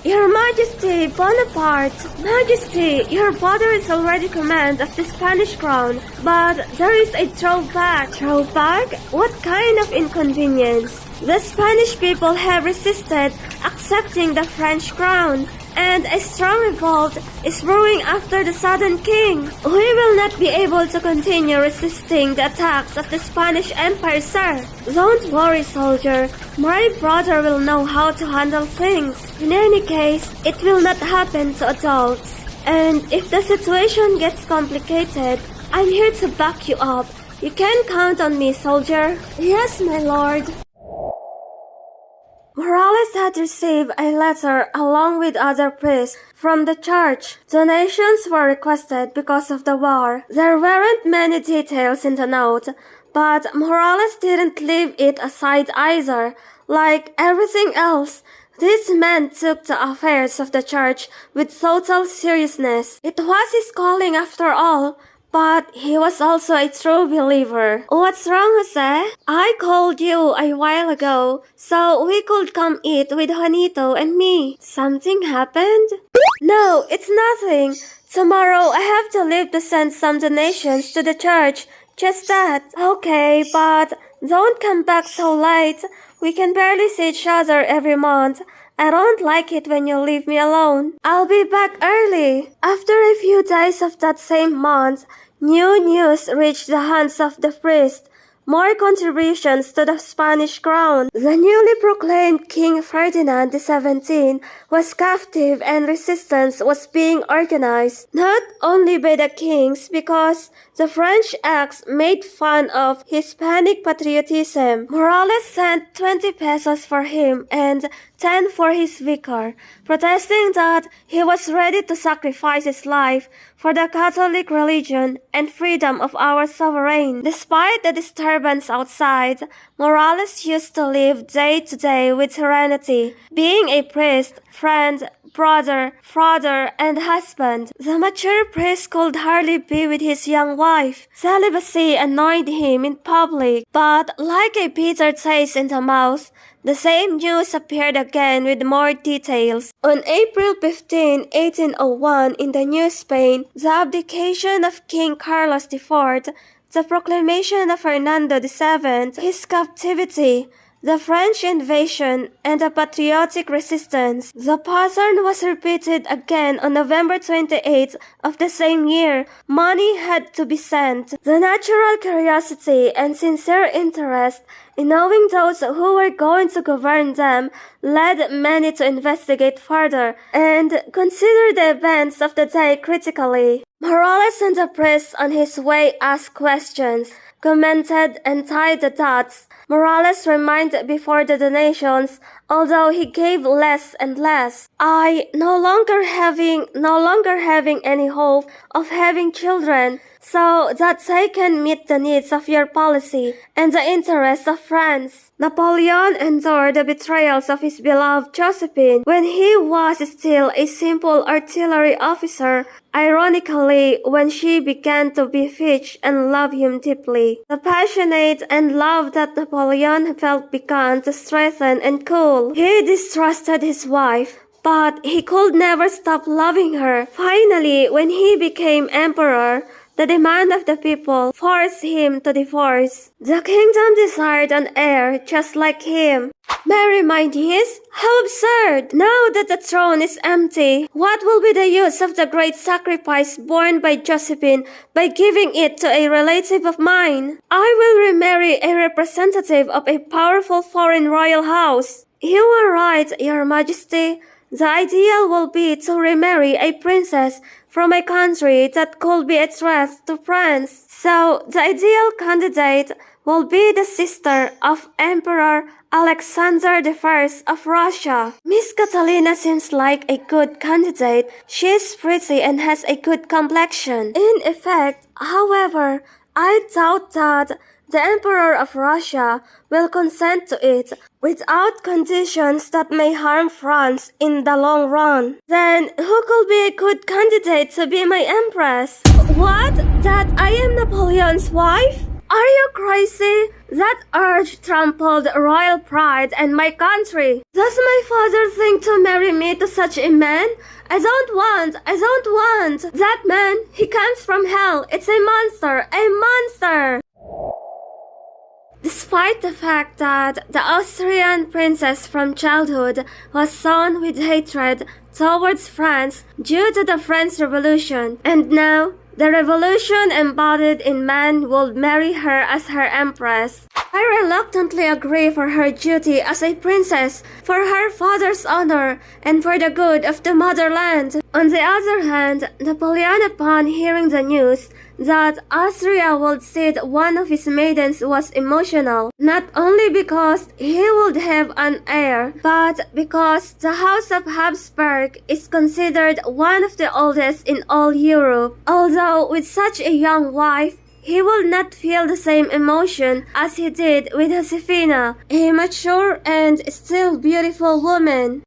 Your Majesty, Bonaparte! Majesty, your father is already command of the Spanish crown, but there is a drawback. Drawback? What kind of inconvenience? The Spanish people have resisted accepting the French crown, and a strong revolt is brewing after the Southern King. We will not be able to continue resisting the attacks of the Spanish Empire, sir. Don't worry, soldier. My brother will know how to handle things. In any case, it will not happen to adults. And if the situation gets complicated, I'm here to back you up. You can count on me, soldier. Yes, my lord. Morales had received a letter along with other priests from the church. Donations were requested because of the war. There weren't many details in the note, but Morales didn't leave it aside either. Like everything else, this man took the affairs of the church with total seriousness. It was his calling after all. But he was also a true believer. What's wrong, Jose? I called you a while ago, so we could come eat with Juanito and me. Something happened? No, it's nothing. Tomorrow I have to leave to send some donations to the church. Just that. Okay, but don't come back so late. We can barely see each other every month. I don't like it when you leave me alone. I'll be back early. After a few days of that same month, new news reached the hands of the priest. More contributions to the Spanish crown. The newly proclaimed King Ferdinand XVII was captive and resistance was being organized, not only by the kings because the French acts made fun of Hispanic patriotism. Morales sent 20 pesos for him and 10 for his vicar, protesting that he was ready to sacrifice his life for the Catholic religion and freedom of our sovereign. Despite the disturbance outside, Morales used to live day to day with serenity, being a priest, friend, brother, father, and husband. The mature priest could hardly be with his young wife. Celibacy annoyed him in public, but like a bitter taste in the mouth, the same news appeared again with more details. On April 15, 1801, in the New Spain, the abdication of King Carlos IV, the proclamation of Fernando VII, his captivity, the French invasion, and the patriotic resistance. The pattern was repeated again on November 28th of the same year. Money had to be sent. The natural curiosity and sincere interest in knowing those who were going to govern them led many to investigate further and consider the events of the day critically. Morales and the priest on his way asked questions, commented, and tied the dots. Morales remained before the donations, although he gave less and less. I no longer having any hope of having children, so that they can meet the needs of your policy and the interests of France. Napoleon endured the betrayals of his beloved Josephine when he was still a simple artillery officer. Ironically, when she began to befitch and love him deeply, the passionate and love that Napoleon felt began to strengthen and cool. He distrusted his wife, but he could never stop loving her. Finally, when he became emperor, the demand of the people forced him to divorce. The kingdom desired an heir just like him. Marry my niece? How absurd! Now that the throne is empty, what will be the use of the great sacrifice borne by Josephine by giving it to a relative of mine? I will remarry a representative of a powerful foreign royal house. You are right, Your Majesty. The ideal will be to remarry a princess from a country that could be a threat to France. So, the ideal candidate will be the sister of Emperor Alexander I of Russia. Miss Catalina seems like a good candidate. She is pretty and has a good complexion. In effect, however, I doubt that the Emperor of Russia will consent to it without conditions that may harm France in the long run. Then who could be a good candidate to be my empress? What? That I am Napoleon's wife? Are you crazy? That urge trampled royal pride and my country. Does my father think to marry me to such a man? I don't want. That man, he comes from hell. It's a monster. Despite the fact that the Austrian princess from childhood was sown with hatred towards France due to the French Revolution, and now the revolution embodied in man would marry her as her empress. I reluctantly agree for her duty as a princess, for her father's honor, and for the good of the motherland. On the other hand, Napoleon, upon hearing the news that Austria would cede one of his maidens, was emotional, not only because he would have an heir, but because the House of Habsburg is considered one of the oldest in all Europe. Although with such a young wife, he will not feel the same emotion as he did with Josefina, a mature and still beautiful woman.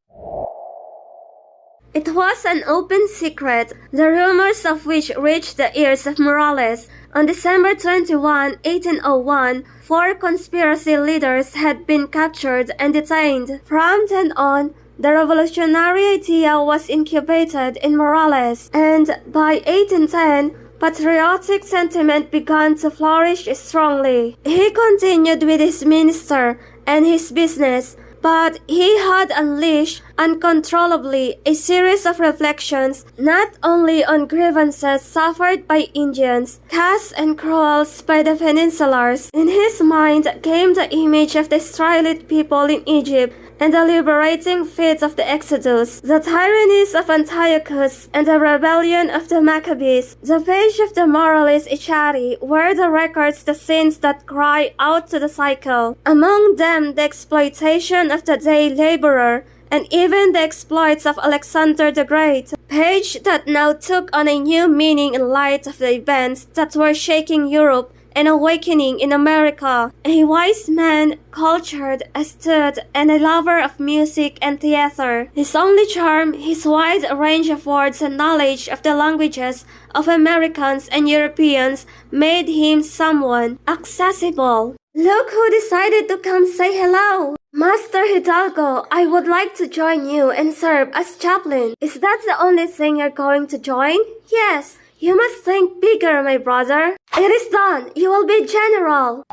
It was an open secret, the rumors of which reached the ears of Morales. On December 21, 1801, 4 conspiracy leaders had been captured and detained. From then on, the revolutionary idea was incubated in Morales, and by 1810, patriotic sentiment began to flourish strongly. He continued with his minister and his business, but he had unleashed uncontrollably a series of reflections not only on grievances suffered by Indians, castes and cruels by the Peninsulars. In his mind came the image of the Israelite people in Egypt and the liberating feats of the Exodus, the tyrannies of Antiochus, and the rebellion of the Maccabees. The page of the moralist Echari were the records the sins that cry out to the cycle, among them the exploitation of the day laborer, and even the exploits of Alexander the Great, page that now took on a new meaning in light of the events that were shaking Europe and awakening in America. A wise man, cultured, astute, and a lover of music and theater. His only charm, his wide range of words and knowledge of the languages of Americans and Europeans, made him someone accessible. Look who decided to come say hello! Master Hidalgo, I would like to join you and serve as chaplain. Is that the only thing you're going to join? Yes. You must think bigger, my brother. It is done. You will be general.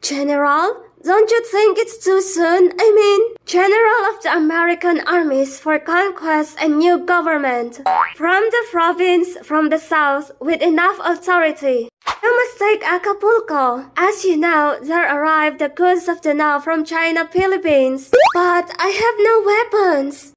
General? Don't you think it's too soon? I mean, general of the American armies for conquest and new government. From the province, from the south, with enough authority. You must take Acapulco. As you know, there arrived the goods of the now from China, Philippines. But I have no weapons.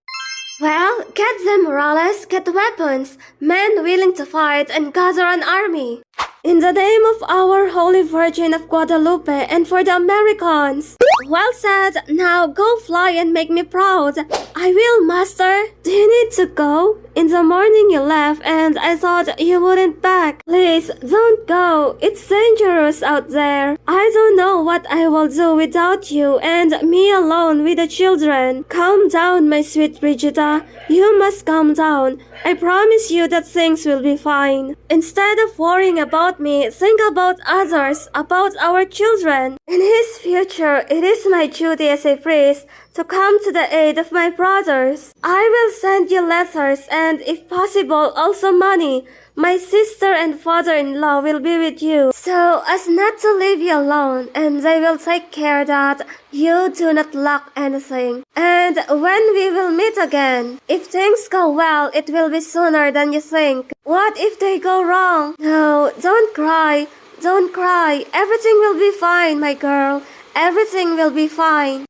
Well, get them, Morales, get weapons, men willing to fight and gather an army. In the name of our Holy Virgin of Guadalupe and for the Americans. Well said, now go fly and make me proud. I will, Master. Do you need to go? In the morning you left and I thought you wouldn't back. Please, don't go. It's dangerous out there. I don't know what I will do without you and me alone with the children. Calm down, my sweet Brigida. You must calm down. I promise you that things will be fine. Instead of worrying about me, think about others, about our children. In his future, it is my duty as a priest to come to the aid of my brothers. I will send you letters and, if possible, also money. My sister and father-in-law will be with you, so as not to leave you alone, and they will take care that you do not lack anything. And when we will meet again, if things go well, it will be sooner than you think. What if they go wrong? No, don't cry. Don't cry. Everything will be fine, my girl. Everything will be fine.